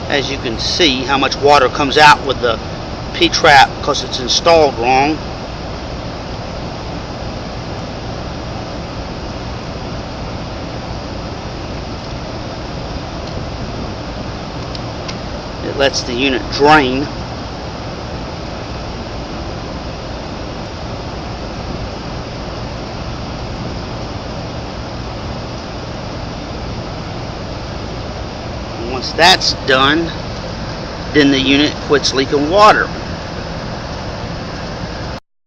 As you can see, how much water comes out with the P-trap because it's installed wrong. It lets the unit drain. And once that's done, then the unit quits leaking water.